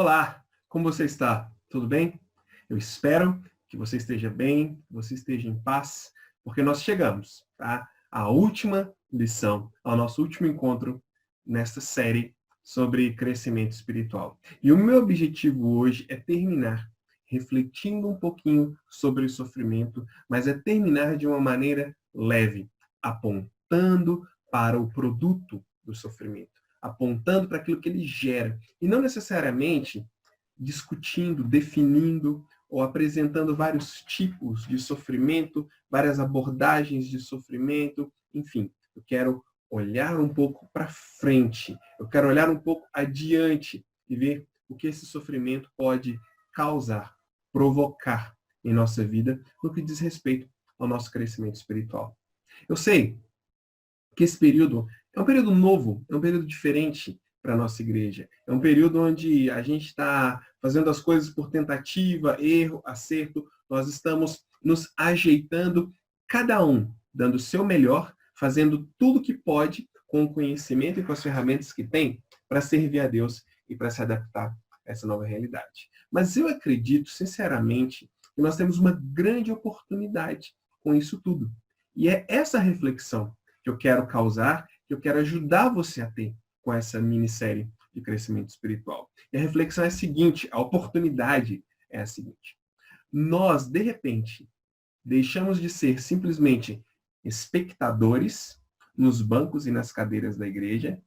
Olá, como você está? Tudo bem? Eu espero que você esteja bem, que você esteja em paz, porque nós chegamos, tá? À última lição, ao nosso último encontro nesta série sobre crescimento espiritual. E o meu objetivo hoje é terminar refletindo um pouquinho sobre o sofrimento, mas é terminar de uma maneira leve, apontando para o produto do sofrimento, apontando para aquilo que ele gera, e não necessariamente discutindo, definindo ou apresentando vários tipos de sofrimento, várias abordagens de sofrimento, enfim, eu quero olhar um pouco para frente, eu quero olhar um pouco adiante e ver o que esse sofrimento pode causar, provocar em nossa vida no que diz respeito ao nosso crescimento espiritual. Eu sei que esse período é um período novo, é um período diferente para a nossa igreja. É um período onde a gente está fazendo as coisas por tentativa, erro, acerto. Nós estamos nos ajeitando, cada um dando o seu melhor, fazendo tudo que pode com o conhecimento e com as ferramentas que tem para servir a Deus e para se adaptar a essa nova realidade. Mas eu acredito, sinceramente, que nós temos uma grande oportunidade com isso tudo. E é essa reflexão que eu quero causar, que eu quero ajudar você a ter com essa minissérie de crescimento espiritual. E a reflexão é a seguinte, a oportunidade é a seguinte. Nós, de repente, deixamos de ser simplesmente espectadores nos bancos e nas cadeiras da igreja,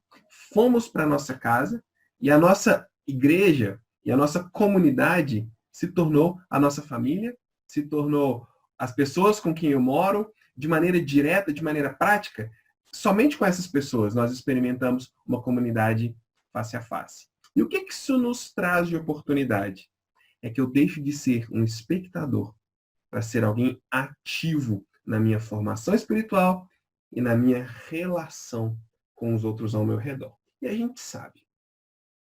fomos para a nossa casa e a nossa igreja e a nossa comunidade se tornou a nossa família, se tornou as pessoas com quem eu moro, de maneira direta, de maneira prática. Somente com essas pessoas nós experimentamos uma comunidade face a face. E o que isso nos traz de oportunidade? É que eu deixo de ser um espectador para ser alguém ativo na minha formação espiritual e na minha relação com os outros ao meu redor. E a gente sabe,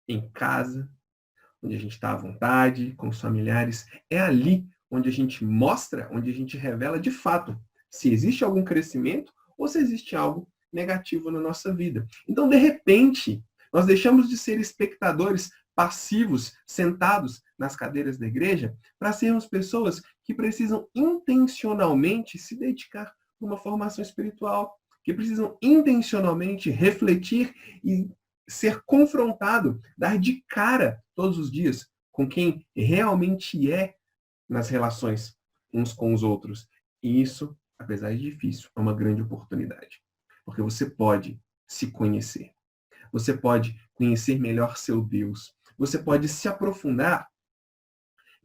em casa, onde a gente está à vontade, com os familiares, é ali onde a gente mostra, onde a gente revela de fato se existe algum crescimento ou se existe algo negativo na nossa vida. Então, de repente, nós deixamos de ser espectadores passivos, sentados nas cadeiras da igreja, para sermos pessoas que precisam intencionalmente se dedicar a uma formação espiritual, que precisam intencionalmente refletir e ser confrontado, dar de cara todos os dias com quem realmente é nas relações uns com os outros. E isso, apesar de difícil, é uma grande oportunidade. Porque você pode se conhecer. Você pode conhecer melhor seu Deus. Você pode se aprofundar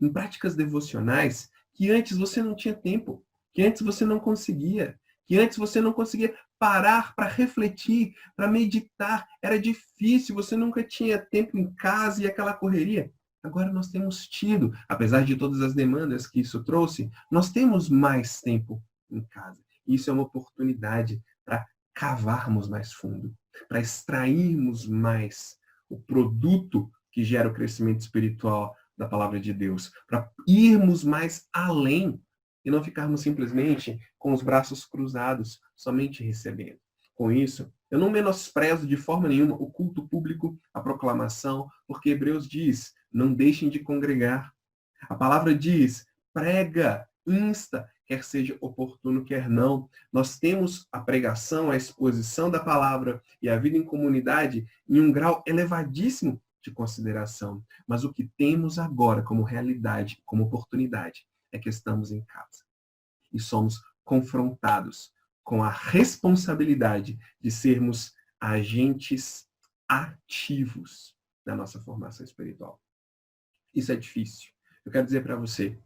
em práticas devocionais que antes você não tinha tempo, que antes você não conseguia, que antes você não conseguia parar para refletir, para meditar. Era difícil, você nunca tinha tempo em casa e aquela correria. Agora nós temos tido, apesar de todas as demandas que isso trouxe, nós temos mais tempo em casa. Isso é uma oportunidade para cavarmos mais fundo, para extrairmos mais o produto que gera o crescimento espiritual da palavra de Deus, para irmos mais além e não ficarmos simplesmente com os braços cruzados, somente recebendo. Com isso, eu não menosprezo de forma nenhuma o culto público, a proclamação, porque Hebreus diz, não deixem de congregar. A palavra diz, prega, insta, quer seja oportuno, quer não. Nós temos a pregação, a exposição da palavra e a vida em comunidade em um grau elevadíssimo de consideração. Mas o que temos agora como realidade, como oportunidade, é que estamos em casa. E somos confrontados com a responsabilidade de sermos agentes ativos da nossa formação espiritual. Isso é difícil. Eu quero dizer para você,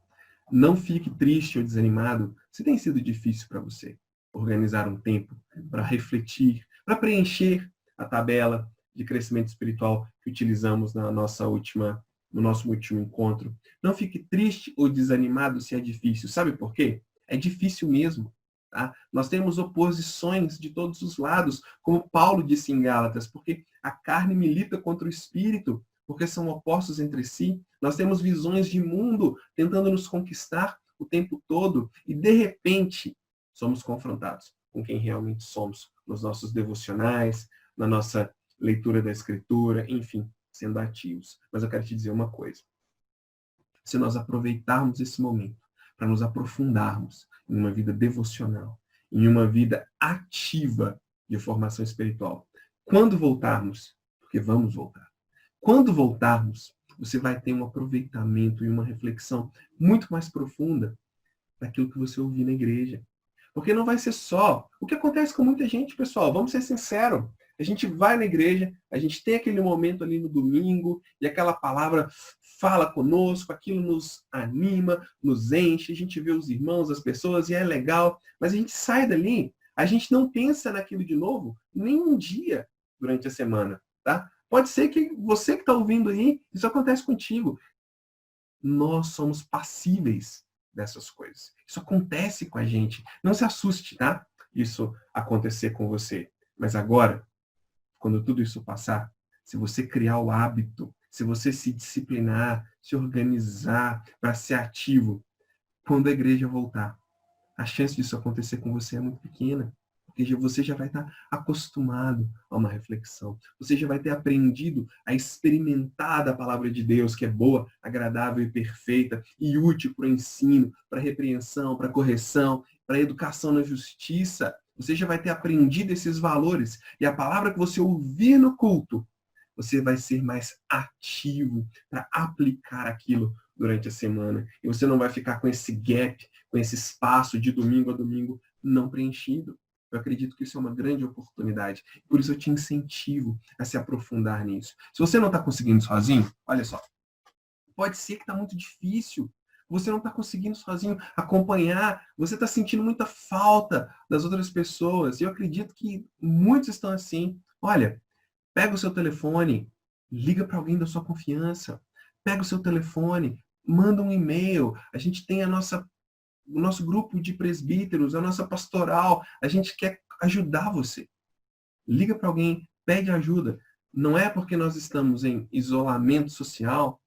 não fique triste ou desanimado se tem sido difícil para você organizar um tempo para refletir, para preencher a tabela de crescimento espiritual que utilizamos no nosso último encontro. Não fique triste ou desanimado se é difícil. Sabe por quê? É difícil mesmo. Tá? Nós temos oposições de todos os lados, como Paulo disse em Gálatas, porque a carne milita contra o espírito, porque são opostos entre si. Nós temos visões de mundo tentando nos conquistar o tempo todo e, de repente, somos confrontados com quem realmente somos nos nossos devocionais, na nossa leitura da Escritura, enfim. sendo ativos. Mas eu quero te dizer uma coisa. Se nós aproveitarmos esse momento para nos aprofundarmos em uma vida devocional, em uma vida ativa de formação espiritual, quando voltarmos, porque vamos voltar, quando voltarmos, você vai ter um aproveitamento e uma reflexão muito mais profunda daquilo que você ouviu na igreja. Porque não vai ser só. O que acontece com muita gente, pessoal, vamos ser sinceros. A gente vai na igreja, a gente tem aquele momento ali no domingo, e aquela palavra fala conosco, aquilo nos anima, nos enche, a gente vê os irmãos, as pessoas, e é legal, mas a gente sai dali, a gente não pensa naquilo de novo nem um dia durante a semana, tá? Pode ser que você que está ouvindo aí, isso acontece contigo. Nós somos passíveis dessas coisas. Isso acontece com a gente. Não se assuste, tá? Isso acontecer com você. Mas agora, quando tudo isso passar, se você criar o hábito, se você se disciplinar, se organizar para ser ativo, quando a igreja voltar, a chance disso acontecer com você é muito pequena. Porque você já vai estar acostumado a uma reflexão. Você já vai ter aprendido a experimentar da palavra de Deus, que é boa, agradável e perfeita, e útil para o ensino, para a repreensão, para a correção, para a educação na justiça. Você já vai ter aprendido esses valores. E a palavra que você ouvir no culto, você vai ser mais ativo para aplicar aquilo durante a semana. E você não vai ficar com esse gap, com esse espaço de domingo a domingo não preenchido. Eu acredito que isso é uma grande oportunidade. Por isso eu te incentivo a se aprofundar nisso. Se você não está conseguindo sozinho, olha só. Pode ser que está muito difícil. Você não está conseguindo sozinho acompanhar. Você está sentindo muita falta das outras pessoas. E eu acredito que muitos estão assim. Olha, pega o seu telefone, liga para alguém da sua confiança. Pega o seu telefone, manda um e-mail. A gente tem o nosso grupo de presbíteros, a nossa pastoral, a gente quer ajudar você. Liga para alguém, pede ajuda. Não é porque nós estamos em isolamento social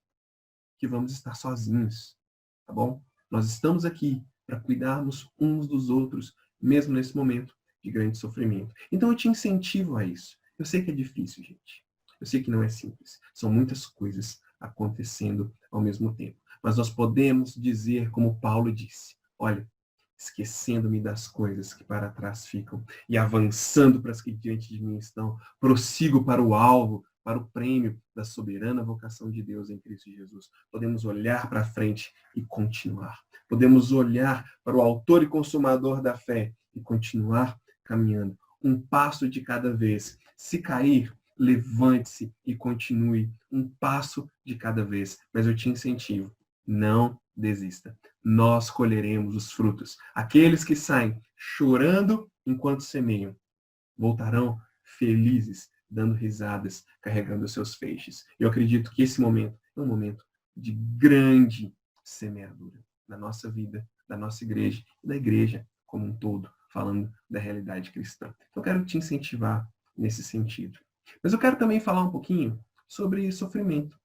que vamos estar sozinhos, tá bom? Nós estamos aqui para cuidarmos uns dos outros, mesmo nesse momento de grande sofrimento. Então eu te incentivo a isso. Eu sei que é difícil, gente. Eu sei que não é simples. São muitas coisas acontecendo ao mesmo tempo. Mas nós podemos dizer, como Paulo disse, olha, esquecendo-me das coisas que para trás ficam e avançando para as que diante de mim estão, prossigo para o alvo, para o prêmio da soberana vocação de Deus em Cristo Jesus. Podemos olhar para frente e continuar. Podemos olhar para o autor e consumador da fé e continuar caminhando. Um passo de cada vez. Se cair, levante-se e continue. Um passo de cada vez. Mas eu te incentivo, não desista. Nós colheremos os frutos. Aqueles que saem chorando enquanto semeiam, voltarão felizes, dando risadas, carregando seus feixes. Eu acredito que esse momento é um momento de grande semeadura na nossa vida, da nossa igreja e da igreja como um todo, falando da realidade cristã. Então, eu quero te incentivar nesse sentido. Mas eu quero também falar um pouquinho sobre sofrimento.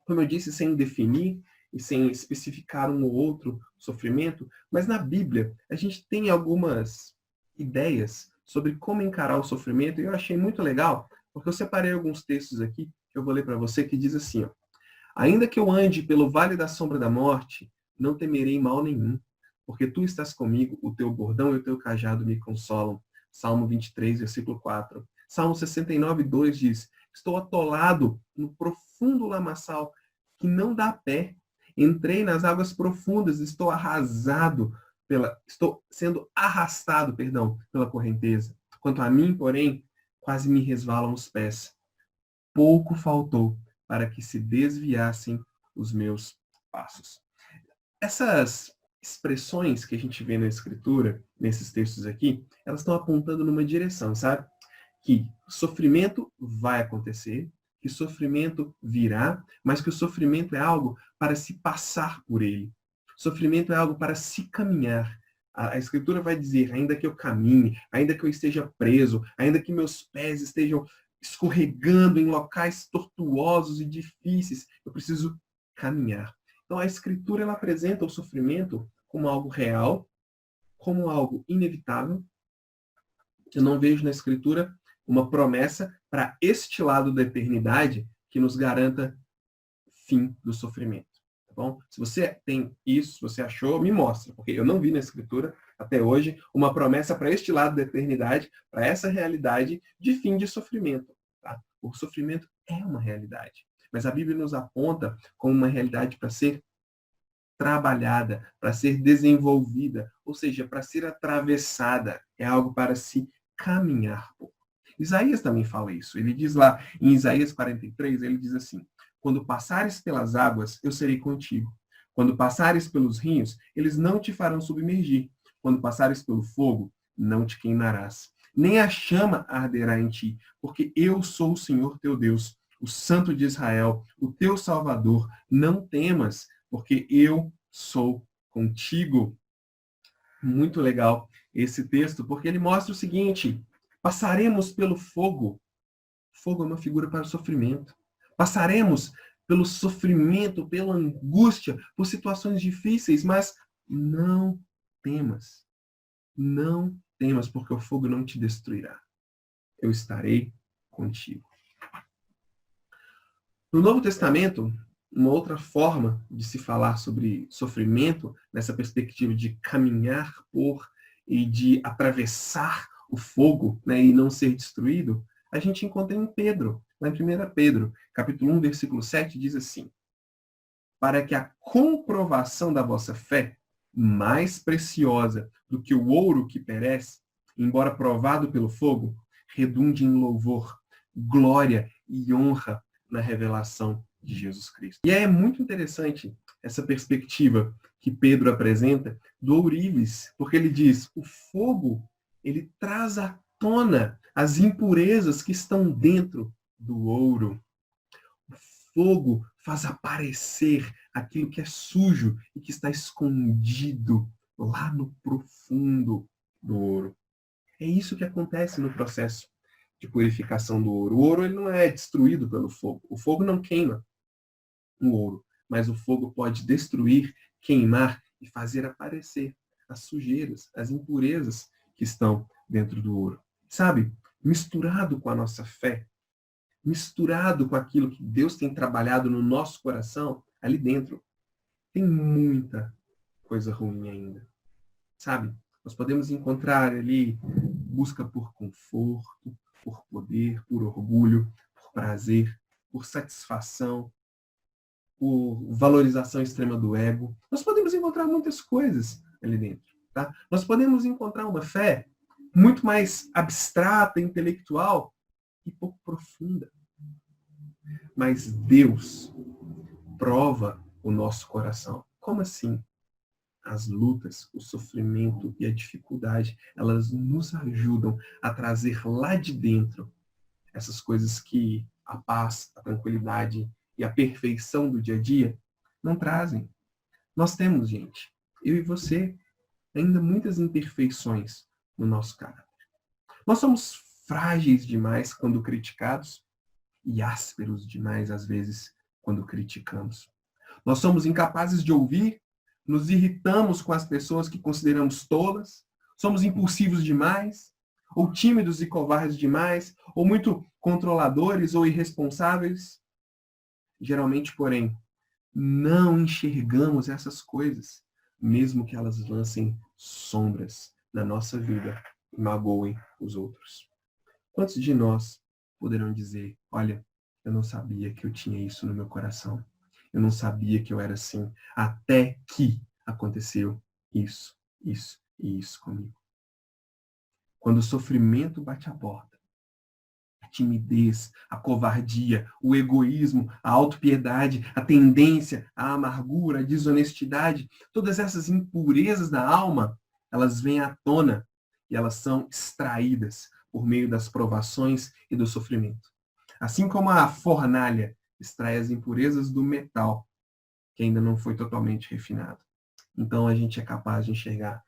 Como eu disse, sem definir e sem especificar um ou outro sofrimento, mas na Bíblia a gente tem algumas ideias sobre como encarar o sofrimento e eu achei muito legal, porque eu separei alguns textos aqui que eu vou ler para você que diz assim, ó, ainda que eu ande pelo vale da sombra da morte, não temerei mal nenhum, porque tu estás comigo, o teu bordão e o teu cajado me consolam. Salmo 23, versículo 4. Salmo 69, 2 diz, estou atolado no profundo lamaçal que não dá pé. Entrei nas águas profundas, estou sendo arrastado, pela correnteza. Quanto a mim, porém, quase me resvalam os pés. Pouco faltou para que se desviassem os meus passos. Essas expressões que a gente vê na Escritura, nesses textos aqui, elas estão apontando numa direção, sabe? Que sofrimento vai acontecer, que sofrimento virá, mas que o sofrimento é algo para se passar por ele. Sofrimento é algo para se caminhar. A Escritura vai dizer, ainda que eu caminhe, ainda que eu esteja preso, ainda que meus pés estejam escorregando em locais tortuosos e difíceis, eu preciso caminhar. Então a Escritura ela apresenta o sofrimento como algo real, como algo inevitável. Eu não vejo na Escritura uma promessa para este lado da eternidade que nos garanta fim do sofrimento. Tá bom? Se você tem isso, se você achou, me mostra, porque eu não vi na Escritura, até hoje, uma promessa para este lado da eternidade, para essa realidade de fim de sofrimento. Tá? O sofrimento é uma realidade, mas a Bíblia nos aponta como uma realidade para ser trabalhada, para ser desenvolvida, ou seja, para ser atravessada. É algo para se caminhar por. Isaías também fala isso. Ele diz lá em Isaías 43, ele diz assim: quando passares pelas águas, eu serei contigo. Quando passares pelos rios, eles não te farão submergir. Quando passares pelo fogo, não te queimarás. Nem a chama arderá em ti, porque eu sou o Senhor teu Deus, o Santo de Israel, o teu Salvador. Não temas, porque eu sou contigo. Muito legal esse texto, porque ele mostra o seguinte: passaremos pelo fogo. Fogo é uma figura para o sofrimento. Passaremos pelo sofrimento, pela angústia, por situações difíceis, mas não temas. Não temas, porque o fogo não te destruirá. Eu estarei contigo. No Novo Testamento, uma outra forma de se falar sobre sofrimento, nessa perspectiva de caminhar por e de atravessar o fogo, né, e não ser destruído, a gente encontra em Pedro, lá em 1 Pedro, capítulo 1, versículo 7, diz assim: para que a comprovação da vossa fé, mais preciosa do que o ouro que perece, embora provado pelo fogo, redunde em louvor, glória e honra na revelação de Jesus Cristo. E é muito interessante essa perspectiva que Pedro apresenta do ourives, porque ele diz: o fogo, ele traz à tona as impurezas que estão dentro do ouro. O fogo faz aparecer aquilo que é sujo e que está escondido lá no profundo do ouro. É isso que acontece no processo de purificação do ouro. O ouro ele não é destruído pelo fogo. O fogo não queima o ouro, mas o fogo pode destruir, queimar e fazer aparecer as sujeiras, as impurezas que estão dentro do ouro. Sabe? Misturado com a nossa fé, misturado com aquilo que Deus tem trabalhado no nosso coração, ali dentro, tem muita coisa ruim ainda. Sabe? Nós podemos encontrar ali busca por conforto, por poder, por orgulho, por prazer, por satisfação, por valorização extrema do ego. Nós podemos encontrar muitas coisas ali dentro. Tá? Nós podemos encontrar uma fé muito mais abstrata, intelectual e pouco profunda. Mas Deus prova o nosso coração. Como assim? As lutas, o sofrimento e a dificuldade, elas nos ajudam a trazer lá de dentro essas coisas que a paz, a tranquilidade e a perfeição do dia a dia não trazem. Nós temos, gente, eu e você, ainda muitas imperfeições no nosso caráter. Nós somos frágeis demais quando criticados e ásperos demais, às vezes, quando criticamos. Nós somos incapazes de ouvir, nos irritamos com as pessoas que consideramos tolas, somos impulsivos demais, ou tímidos e covardes demais, ou muito controladores ou irresponsáveis. Geralmente, porém, não enxergamos essas coisas, mesmo que elas lancem sombras na nossa vida e magoem os outros. Quantos de nós poderão dizer: olha, eu não sabia que eu tinha isso no meu coração. Eu não sabia que eu era assim, até que aconteceu isso, isso e isso comigo. Quando o sofrimento bate a porta, a timidez, a covardia, o egoísmo, a autopiedade, a tendência, a amargura, a desonestidade, todas essas impurezas da alma, elas vêm à tona e elas são extraídas por meio das provações e do sofrimento. Assim como a fornalha extrai as impurezas do metal, que ainda não foi totalmente refinado. Então a gente é capaz de enxergar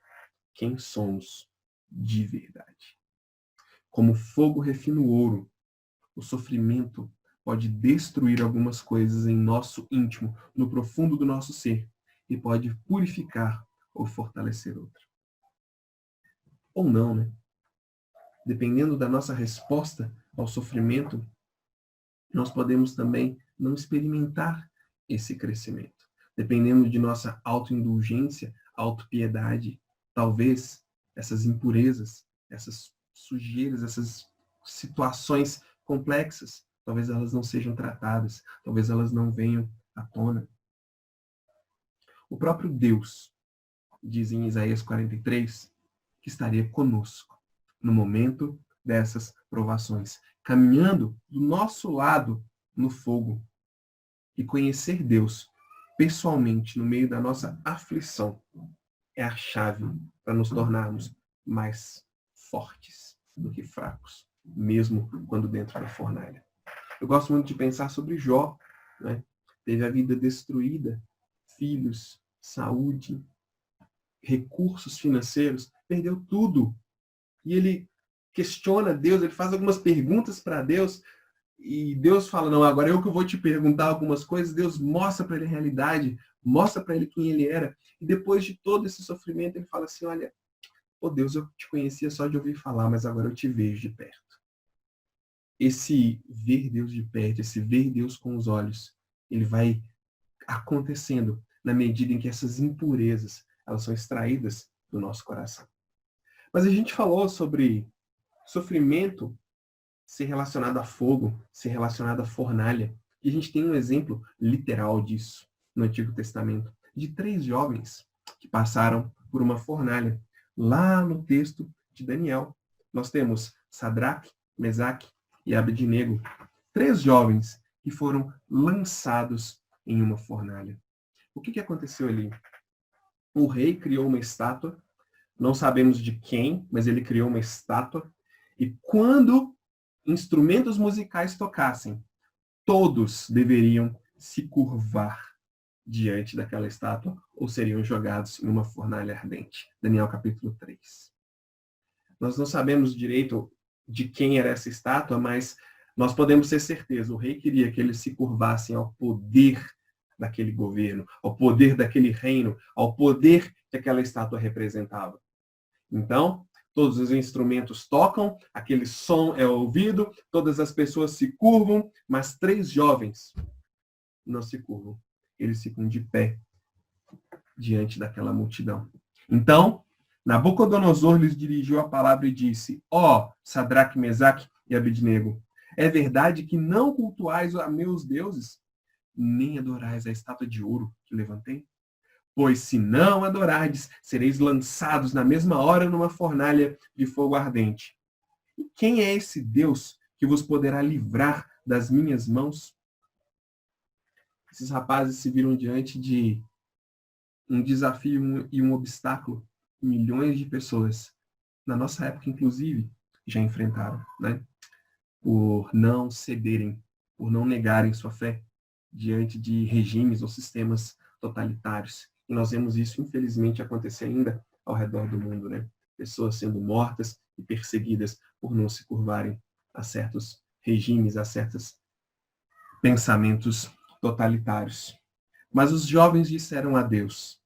quem somos de verdade. Como fogo refina o ouro, o sofrimento pode destruir algumas coisas em nosso íntimo, no profundo do nosso ser, e pode purificar ou fortalecer outra. Ou não, né? Dependendo da nossa resposta ao sofrimento, nós podemos também não experimentar esse crescimento. Dependendo de nossa autoindulgência, autopiedade, talvez essas impurezas, essas sujeiras, essas situações complexas, talvez elas não sejam tratadas, talvez elas não venham à tona. O próprio Deus diz em Isaías 43 que estaria conosco no momento dessas provações, caminhando do nosso lado no fogo. E conhecer Deus pessoalmente no meio da nossa aflição é a chave para nos tornarmos mais fortes do que fracos, mesmo quando dentro da fornalha. Eu gosto muito de pensar sobre Jó, né? Teve a vida destruída, filhos, saúde, recursos financeiros, perdeu tudo. E ele questiona Deus, ele faz algumas perguntas para Deus, e Deus fala, não, agora eu que vou te perguntar algumas coisas. Deus mostra para ele a realidade, mostra para ele quem ele era. E depois de todo esse sofrimento, ele fala assim, olha, oh Deus, eu te conhecia só de ouvir falar, mas agora eu te vejo de perto. Esse ver Deus de perto, esse ver Deus com os olhos, ele vai acontecendo na medida em que essas impurezas, elas são extraídas do nosso coração. Mas a gente falou sobre sofrimento ser relacionado a fogo, ser relacionado à fornalha. E a gente tem um exemplo literal disso no Antigo Testamento, de 3 jovens que passaram por uma fornalha. Lá no texto de Daniel, nós temos Sadraque, Mesaque e Abednego, 3 jovens que foram lançados em uma fornalha. O que aconteceu ali? O rei criou uma estátua, não sabemos de quem, mas ele criou uma estátua, e quando instrumentos musicais tocassem, todos deveriam se curvar diante daquela estátua ou seriam jogados em uma fornalha ardente. Daniel capítulo 3. Nós não sabemos direito de quem era essa estátua, mas nós podemos ter certeza, o rei queria que eles se curvassem ao poder daquele governo, ao poder daquele reino, ao poder que aquela estátua representava. Então, todos os instrumentos tocam, aquele som é ouvido, todas as pessoas se curvam, mas 3 jovens não se curvam. Eles ficam de pé diante daquela multidão. Então, Nabucodonosor lhes dirigiu a palavra e disse, ó, Sadraque, Mesaque e Abednego, é verdade que não cultuais a meus deuses, nem adorais a estátua de ouro que levantei? Pois se não adorardes, sereis lançados na mesma hora numa fornalha de fogo ardente. E quem é esse Deus que vos poderá livrar das minhas mãos? Esses rapazes se viram diante de um desafio e um obstáculo que milhões de pessoas, na nossa época inclusive, já enfrentaram, né? Por não cederem, por não negarem sua fé diante de regimes ou sistemas totalitários. E nós vemos isso, infelizmente, acontecer ainda ao redor do mundo, né? Pessoas sendo mortas e perseguidas por não se curvarem a certos regimes, a certos pensamentos totalitários. Mas os jovens disseram a Deus,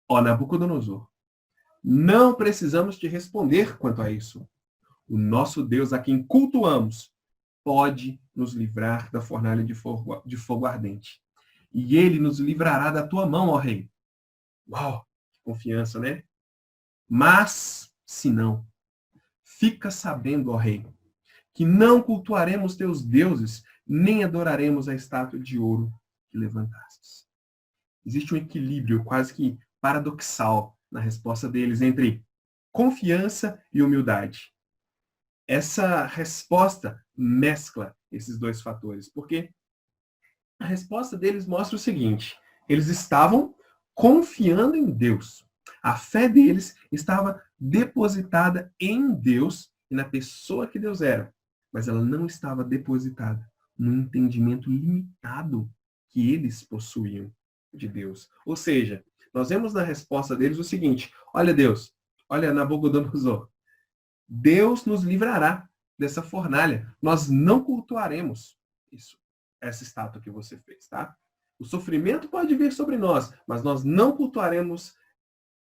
ó Nabucodonosor, não precisamos te responder quanto a isso. O nosso Deus, a quem cultuamos, pode nos livrar da fornalha de fogo ardente. E ele nos livrará da tua mão, ó rei. Uau, que confiança, né? Mas, se não, fica sabendo, ó rei, que não cultuaremos teus deuses, nem adoraremos a estátua de ouro que levantastes. Existe um equilíbrio quase que paradoxal na resposta deles entre confiança e humildade. Essa resposta mescla esses 2 fatores, porque a resposta deles mostra o seguinte, eles estavam confiando em Deus. A fé deles estava depositada em Deus e na pessoa que Deus era, mas ela não estava depositada no entendimento limitado que eles possuíam de Deus. Ou seja, nós vemos na resposta deles o seguinte, olha Deus, olha Nabucodonosor, Deus nos livrará dessa fornalha. Nós não cultuaremos isso, essa estátua que você fez, tá? O sofrimento pode vir sobre nós, mas nós não cultuaremos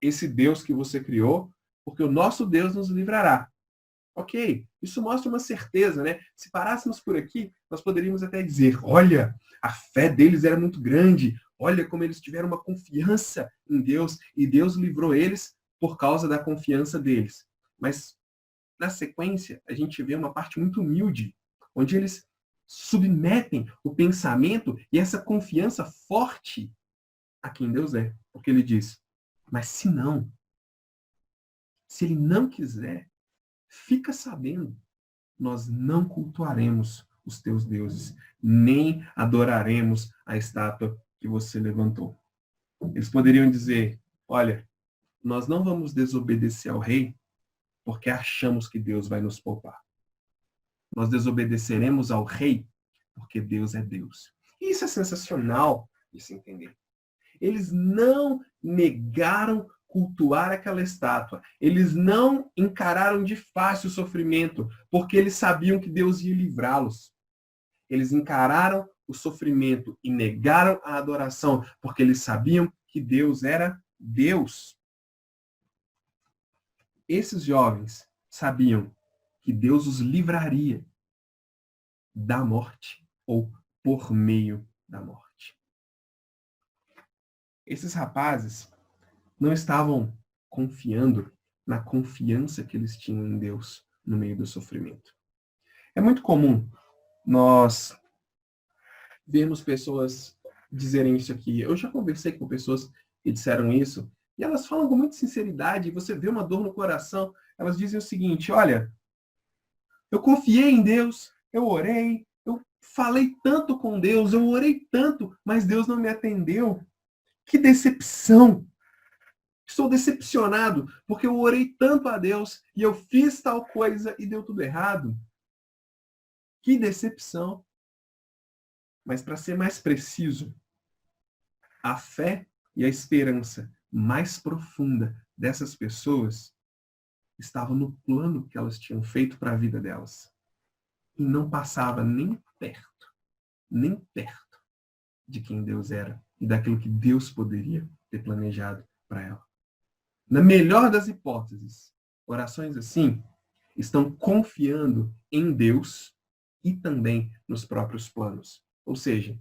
esse Deus que você criou, porque o nosso Deus nos livrará. Ok, isso mostra uma certeza, né? Se parássemos por aqui, nós poderíamos até dizer, olha, a fé deles era muito grande, olha como eles tiveram uma confiança em Deus e Deus livrou eles por causa da confiança deles. Mas, na sequência, a gente vê uma parte muito humilde, onde eles submetem o pensamento e essa confiança forte a quem Deus é. Porque ele diz, mas se não, se ele não quiser, fica sabendo, nós não cultuaremos os teus deuses, nem adoraremos a estátua que você levantou. Eles poderiam dizer, olha, nós não vamos desobedecer ao rei porque achamos que Deus vai nos poupar. Nós desobedeceremos ao rei porque Deus é Deus. E isso é sensacional de se entender. Eles não negaram cultuar aquela estátua. Eles não encararam de fácil o sofrimento, porque eles sabiam que Deus ia livrá-los. Eles encararam o sofrimento e negaram a adoração, porque eles sabiam que Deus era Deus. Esses jovens sabiam que Deus os livraria da morte ou por meio da morte. Esses rapazes não estavam confiando na confiança que eles tinham em Deus no meio do sofrimento. É muito comum nós vermos pessoas dizerem isso aqui. Eu já conversei com pessoas que disseram isso, e elas falam com muita sinceridade, e você vê uma dor no coração. Elas dizem o seguinte, olha, eu confiei em Deus, eu orei, eu falei tanto com Deus, eu orei tanto, mas Deus não me atendeu. Que decepção! Estou decepcionado, porque eu orei tanto a Deus e eu fiz tal coisa e deu tudo errado. Que decepção! Mas para ser mais preciso, a fé e a esperança mais profunda dessas pessoas estava no plano que elas tinham feito para a vida delas. E não passava nem perto de quem Deus era e daquilo que Deus poderia ter planejado para ela. Na melhor das hipóteses, orações assim estão confiando em Deus e também nos próprios planos. Ou seja,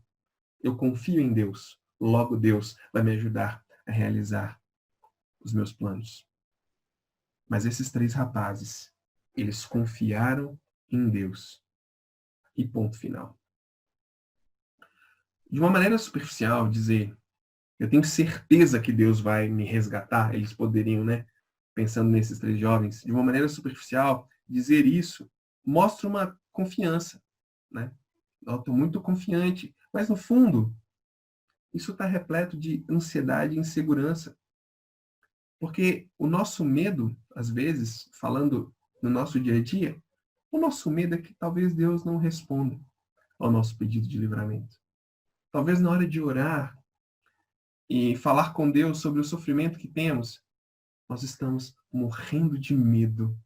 eu confio em Deus, logo Deus vai me ajudar a realizar os meus planos. Mas esses três rapazes, eles confiaram em Deus. E ponto final. De uma maneira superficial, dizer, eu tenho certeza que Deus vai me resgatar, eles poderiam, né? Pensando nesses três jovens, de uma maneira superficial, dizer isso mostra uma confiança, né? Eu estou muito confiante, mas no fundo, isso está repleto de ansiedade e insegurança. Porque o nosso medo, às vezes, falando no nosso dia a dia, o nosso medo é que talvez Deus não responda ao nosso pedido de livramento. Talvez na hora de orar e falar com Deus sobre o sofrimento que temos, nós estamos morrendo de medo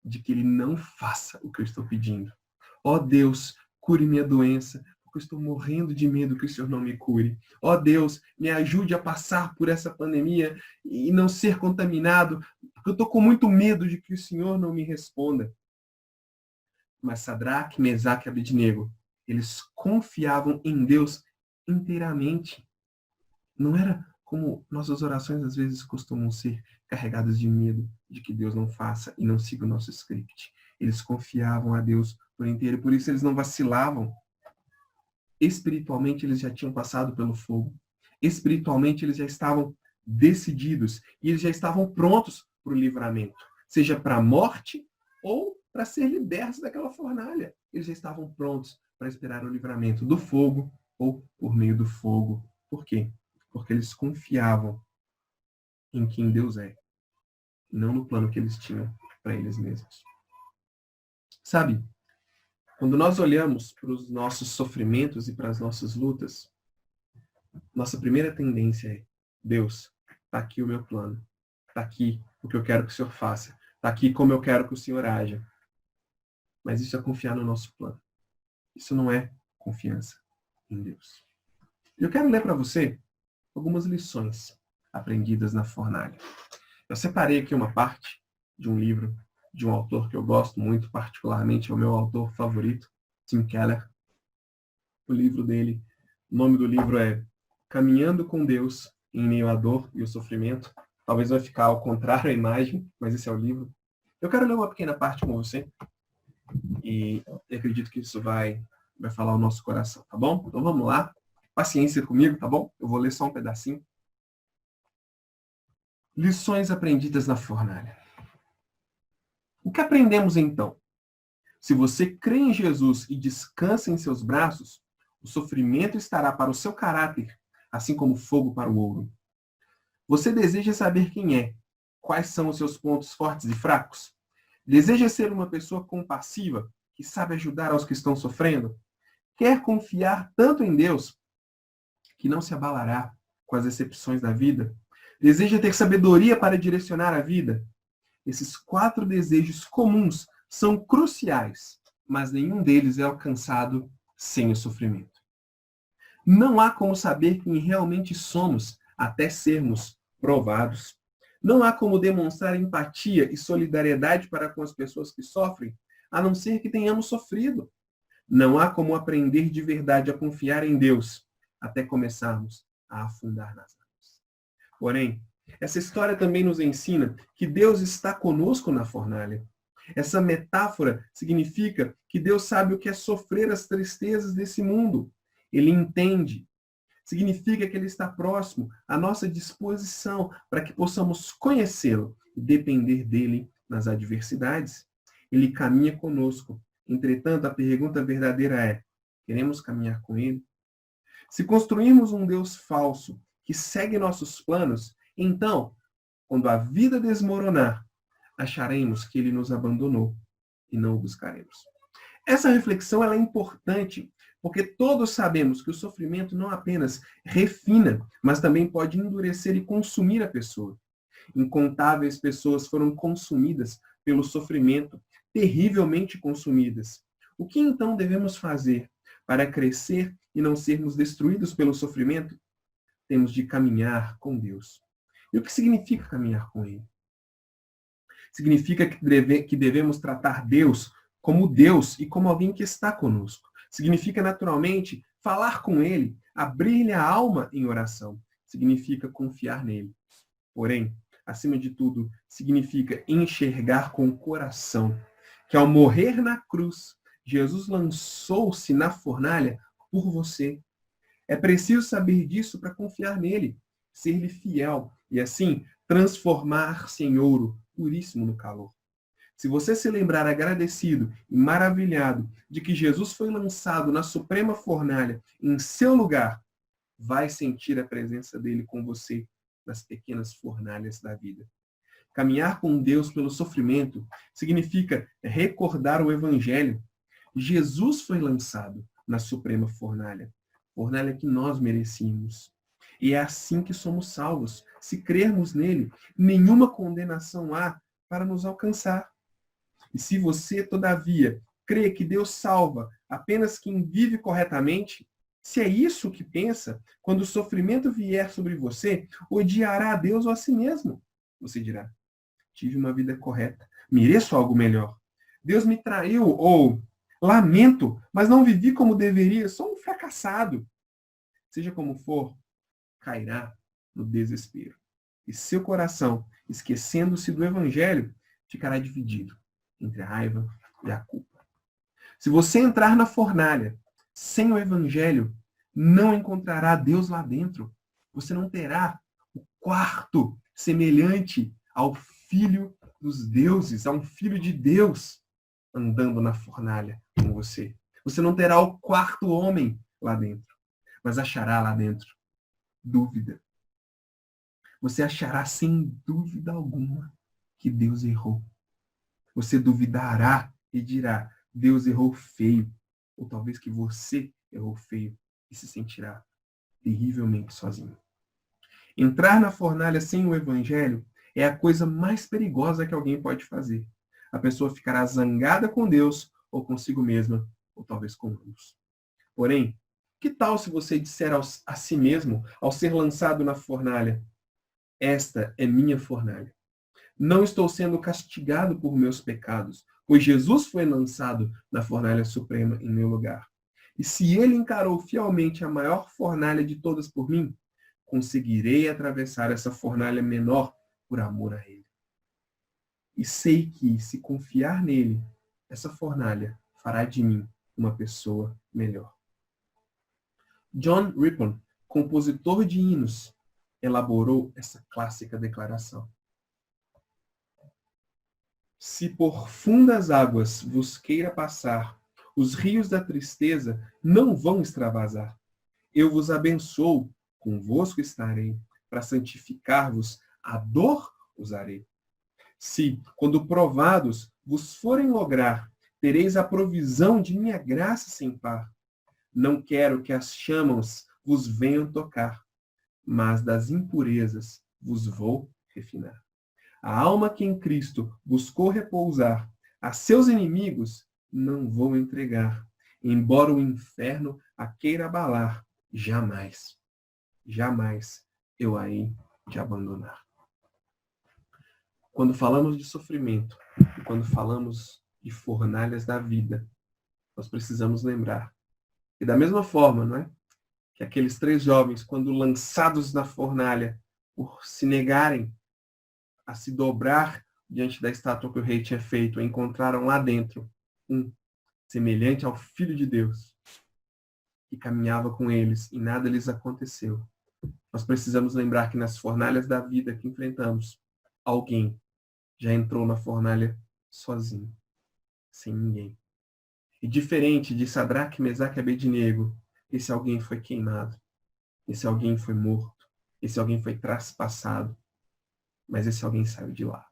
de que Ele não faça o que eu estou pedindo. Ó Deus, cure minha doença, porque eu estou morrendo de medo que o Senhor não me cure. Ó Deus, me ajude a passar por essa pandemia e não ser contaminado, porque eu estou com muito medo de que o Senhor não me responda. Mas Sadraque, Mesaque e Abednego, eles confiavam em Deus inteiramente. Não era como nossas orações às vezes costumam ser, carregadas de medo de que Deus não faça e não siga o nosso script. Eles confiavam a Deus por inteiro, por isso eles não vacilavam. Espiritualmente eles já tinham passado pelo fogo. Espiritualmente eles já estavam decididos e eles já estavam prontos para o livramento, seja para a morte ou para ser libertos daquela fornalha. Eles já estavam prontos para esperar o livramento do fogo ou por meio do fogo. Por quê? Porque eles confiavam em quem Deus é, não no plano que eles tinham para eles mesmos. Sabe, quando nós olhamos para os nossos sofrimentos e para as nossas lutas, nossa primeira tendência é, Deus, está aqui o meu plano, está aqui o que eu quero que o Senhor faça, está aqui como eu quero que o Senhor haja. Mas isso é confiar no nosso plano. Isso não é confiança em Deus. Eu quero ler para você algumas lições aprendidas na fornalha. Eu separei aqui uma parte de um livro de um autor que eu gosto muito, particularmente, é o meu autor favorito, Tim Keller. O livro dele, o nome do livro é Caminhando com Deus em Meio à Dor e o Sofrimento. Talvez vai ficar ao contrário a imagem, mas esse é o livro. Eu quero ler uma pequena parte com você e eu acredito que isso vai falar o nosso coração, tá bom? Então vamos lá. Paciência comigo, tá bom? Eu vou ler só um pedacinho. Lições aprendidas na fornalha. O que aprendemos então? Se você crê em Jesus e descansa em seus braços, o sofrimento estará para o seu caráter, assim como o fogo para o ouro. Você deseja saber quem é? Quais são os seus pontos fortes e fracos? Deseja ser uma pessoa compassiva, que sabe ajudar aos que estão sofrendo? Quer confiar tanto em Deus que não se abalará com as decepções da vida? Deseja ter sabedoria para direcionar a vida? Esses 4 desejos comuns são cruciais, mas nenhum deles é alcançado sem o sofrimento. Não há como saber quem realmente somos até sermos provados. Não há como demonstrar empatia e solidariedade para com as pessoas que sofrem, a não ser que tenhamos sofrido. Não há como aprender de verdade a confiar em Deus até começarmos a afundar nas águas. Porém, essa história também nos ensina que Deus está conosco na fornalha. Essa metáfora significa que Deus sabe o que é sofrer as tristezas desse mundo. Ele entende. Significa que Ele está próximo, à nossa disposição, para que possamos conhecê-lo e depender dele nas adversidades. Ele caminha conosco. Entretanto, a pergunta verdadeira é: queremos caminhar com Ele? Se construirmos um Deus falso que segue nossos planos, então, quando a vida desmoronar, acharemos que Ele nos abandonou e não o buscaremos. Essa reflexão ela é importante, porque todos sabemos que o sofrimento não apenas refina, mas também pode endurecer e consumir a pessoa. Incontáveis pessoas foram consumidas pelo sofrimento, terrivelmente consumidas. O que então devemos fazer para crescer e não sermos destruídos pelo sofrimento? Temos de caminhar com Deus. E o que significa caminhar com Ele? Significa que devemos tratar Deus como Deus e como alguém que está conosco. Significa, naturalmente, falar com Ele, abrir-lhe a alma em oração. Significa confiar nele. Porém, acima de tudo, significa enxergar com o coração que ao morrer na cruz, Jesus lançou-se na fornalha por você. É preciso saber disso para confiar nele, ser-lhe fiel e, assim, transformar-se em ouro puríssimo no calor. Se você se lembrar agradecido e maravilhado de que Jesus foi lançado na suprema fornalha em seu lugar, vai sentir a presença dele com você nas pequenas fornalhas da vida. Caminhar com Deus pelo sofrimento significa recordar o Evangelho. Jesus foi lançado na suprema fornalha que nós merecíamos. E é assim que somos salvos. Se crermos nele, nenhuma condenação há para nos alcançar. E se você, todavia, crê que Deus salva apenas quem vive corretamente, se é isso que pensa, quando o sofrimento vier sobre você, odiará a Deus ou a si mesmo. Você dirá: tive uma vida correta, mereço algo melhor. Deus me traiu, ou lamento, mas não vivi como deveria, sou um fracassado. Seja como for, cairá no desespero. E seu coração, esquecendo-se do Evangelho, ficará dividido entre a raiva e a culpa. Se você entrar na fornalha sem o Evangelho, não encontrará Deus lá dentro. Você não terá o quarto semelhante ao Filho dos deuses, a um Filho de Deus andando na fornalha com você. Você não terá o quarto homem lá dentro, mas achará lá dentro dúvida. Você achará sem dúvida alguma que Deus errou. Você duvidará e dirá: Deus errou feio. Ou talvez que você errou feio e se sentirá terrivelmente sozinho. Entrar na fornalha sem o Evangelho é a coisa mais perigosa que alguém pode fazer. A pessoa ficará zangada com Deus, ou consigo mesma, ou talvez com ambos. Porém, que tal se você disser a si mesmo, ao ser lançado na fornalha: esta é minha fornalha. Não estou sendo castigado por meus pecados, pois Jesus foi lançado na fornalha suprema em meu lugar. E se ele encarou fielmente a maior fornalha de todas por mim, conseguirei atravessar essa fornalha menor por amor a ele. E sei que, se confiar nele, essa fornalha fará de mim uma pessoa melhor. John Rippon, compositor de hinos, elaborou essa clássica declaração. Se por fundas águas vos queira passar, os rios da tristeza não vão extravasar. Eu vos abençoo, convosco estarei, para santificar-vos, a dor usarei. Se, quando provados, vos forem lograr, tereis a provisão de minha graça sem par. Não quero que as chamas vos venham tocar, mas das impurezas vos vou refinar. A alma que em Cristo buscou repousar, a seus inimigos não vou entregar, embora o inferno a queira abalar, jamais, jamais eu a hei de abandonar. Quando falamos de sofrimento, e quando falamos de fornalhas da vida, nós precisamos lembrar. E da mesma forma, não é? Que aqueles 3 jovens, quando lançados na fornalha, por se negarem a se dobrar diante da estátua que o rei tinha feito, encontraram lá dentro um semelhante ao Filho de Deus, que caminhava com eles e nada lhes aconteceu. Nós precisamos lembrar que nas fornalhas da vida que enfrentamos, alguém já entrou na fornalha sozinho, sem ninguém. E diferente de Sadraque, Mesaque e Abednego, esse alguém foi queimado, esse alguém foi morto, esse alguém foi traspassado, mas esse alguém saiu de lá,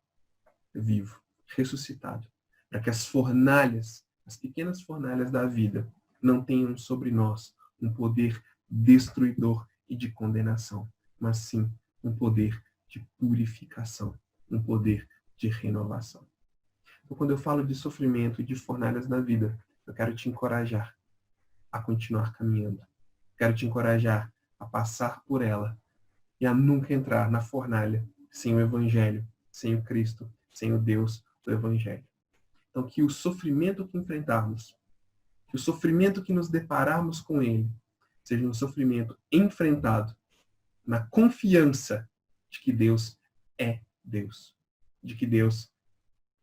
vivo, ressuscitado, para que as fornalhas, as pequenas fornalhas da vida, não tenham sobre nós um poder destruidor e de condenação, mas sim um poder de purificação, um poder de renovação. Então, quando eu falo de sofrimento e de fornalhas da vida, eu quero te encorajar a continuar caminhando. Quero te encorajar a passar por ela e a nunca entrar na fornalha sem o Evangelho, sem o Cristo, sem o Deus do Evangelho. Então, que o sofrimento que enfrentarmos, que o sofrimento que nos depararmos com ele, seja um sofrimento enfrentado na confiança de que Deus é Deus, de que Deus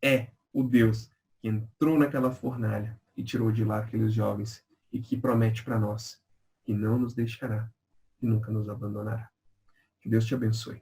é o Deus que entrou naquela fornalha e tirou de lá aqueles jovens e que promete para nós que não nos deixará e nunca nos abandonará. Que Deus te abençoe.